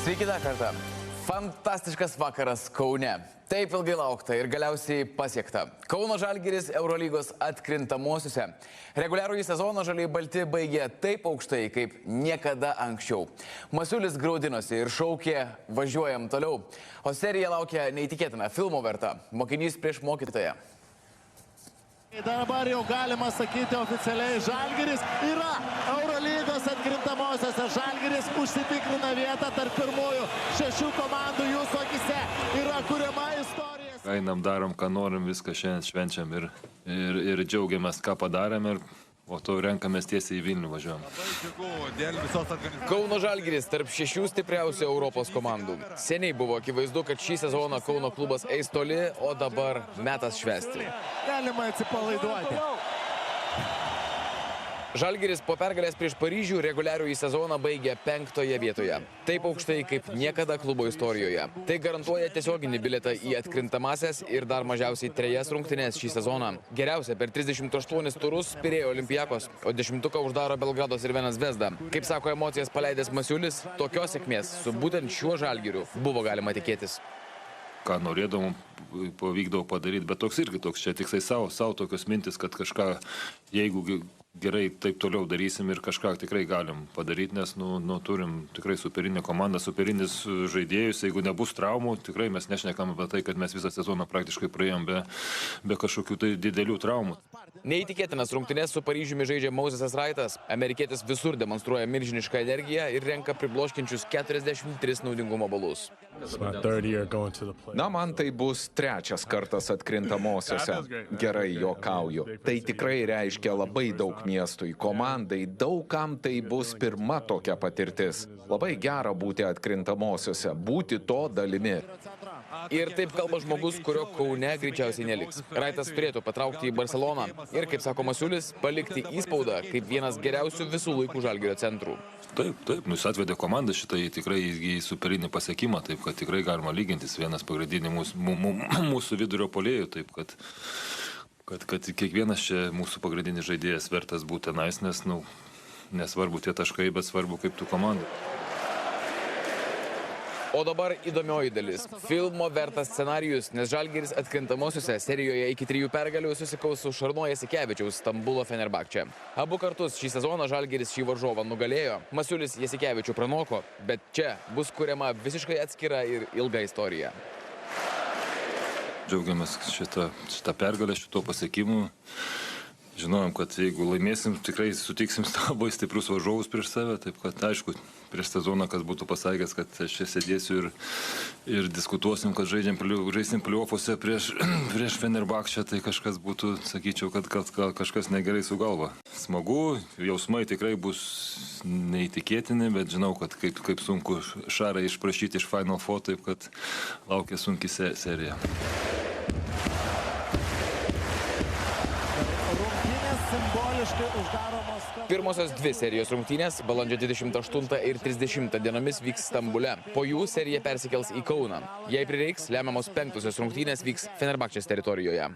Sveiki dar kartą. Fantastiškas vakaras Kaune. Taip ilgai laukta ir galiausiai pasiekta. Kauno Žalgiris Eurolygos atkrintamosiuose. Reguliarųjį sezoną žaliai balti baigė taip aukštai, kaip niekada anksčiau. Masiulis graudinosi ir šaukė važiuojam toliau. O serija laukia neįtikėtina filmo verta. Mokinys prieš mokytoją. Dabar jau galima sakyti oficialiai, Žalgiris yra Eurolygos atkrintamosiose. Žalgiris užsitikrina vietą tarp pirmųjų 6 komandų. Jūsų akise yra kuriama istorija. Einam, darom, ką norim, viską šiandien švenčiam ir džiaugiamės, ką padarėm, o to renkamės tiesiai į Vilnių važiuojam. Kauno Žalgiris tarp 6 stipriausių Europos komandų. Seniai buvo akivaizdu, kad šį sezoną Kauno klubas eis toli, o dabar metas švęsti. Galima atsipalaiduoti. Žalgiris po pergalės prieš Paryžių reguliarųjį sezoną baigė 5-oje vietoje. Taip aukštai kaip niekada klubo istorijoje. Tai garantuoja tiesioginį bilietą į atkrintamąsias ir dar mažiausiai 3 rungtynes šį sezoną. Geriausia per 38 turus Pirėjo Olympiakos, o 10-uką uždaro Belgrado Crvena Zvezda. Kaip sako emocijas paleidęs Masiulis, tokios sėkmės su būtent šiuo Žalgiriu buvo galima tikėtis. Ką norėdavom, pavykdavo padaryti, bet toks irgi toks, čia tiksai savo tokios mintis, kad kažką, jeigu gerai taip toliau darysim ir kažką tikrai galim padaryti, nes turim tikrai superinę komandą, superinis žaidėjus, jeigu nebus traumų, tikrai mes nešnekam apie tai, kad mes visą sezoną praktiškai praėjom be kažkokių tai didelių traumų. Neįtikėtinas rungtynes su Paryžiumi žaidžia Mozesas Raitas. Amerikietis visur demonstruoja milžinišką energiją ir renka pribloškiančius 43 naudingumo balus. Na, man tai bus 3 kartas atkrintamosiose. Gerai juokauju. Tai tikrai reiškia labai daug miestui, komandai, daugam tai bus pirma tokia patirtis. Labai gera būti atkrintamosiose, būti to dalimi. Ir taip kalba žmogus, kurio Kaune greičiausiai neliks. Raitas turėtų patraukti į Barceloną ir, kaip sako Masiulis, palikti įspaudą kaip vienas geriausių visų laikų Žalgirio centrų. Taip, jis atvedė komandą šitai tikrai į superinį pasiekimą, taip kad tikrai galima lygintis, vienas pagrindinių mūsų vidurio puolėjų, taip kad kiekvienas čia mūsų pagrindinis žaidėjas vertas būti tenais, nes nesvarbu tie taškai, bet svarbu kaip tų komandų. O dabar įdomioji dalis. Filmo vertas scenarijus, nes Žalgiris atkrintamosiuose serijoje iki 3 pergalių susikaus su Šarūno Jasikevičiaus Stambulo Fenerbahče. Abu kartus šį sezoną Žalgiris šį varžovą nugalėjo. Masiulis Jasikevičių pranoko, bet čia bus kuriama visiškai atskira ir ilga istorija. Džiaugiamės šitą pergalę, šito pasiekimu. Žinojom, kad jeigu laimėsim, tikrai sutiksim labai stiprius varžovus prieš save, taip kad aišku, prieš sezoną, kas būtų pasakęs, kad aš čia sėdėsiu ir diskutuosim, kad žaisim play-offuose prieš Fenerbahčę, tai kažkas būtų, sakyčiau, kad kažkas negerai su galva. Smagu, jausmai tikrai bus neįtikėtini, bet žinau, kad kaip sunku Šarą išprašyti iš Final Four, taip kad laukia sunki serija. Pirmosios 2 serijos rungtynės balandžio 28 ir 30 dienomis vyks Stambule. Po jų serija persikels į Kauną. Jei prireiks, lemiamos 5-osios rungtynės vyks Fenerbahčės teritorijoje.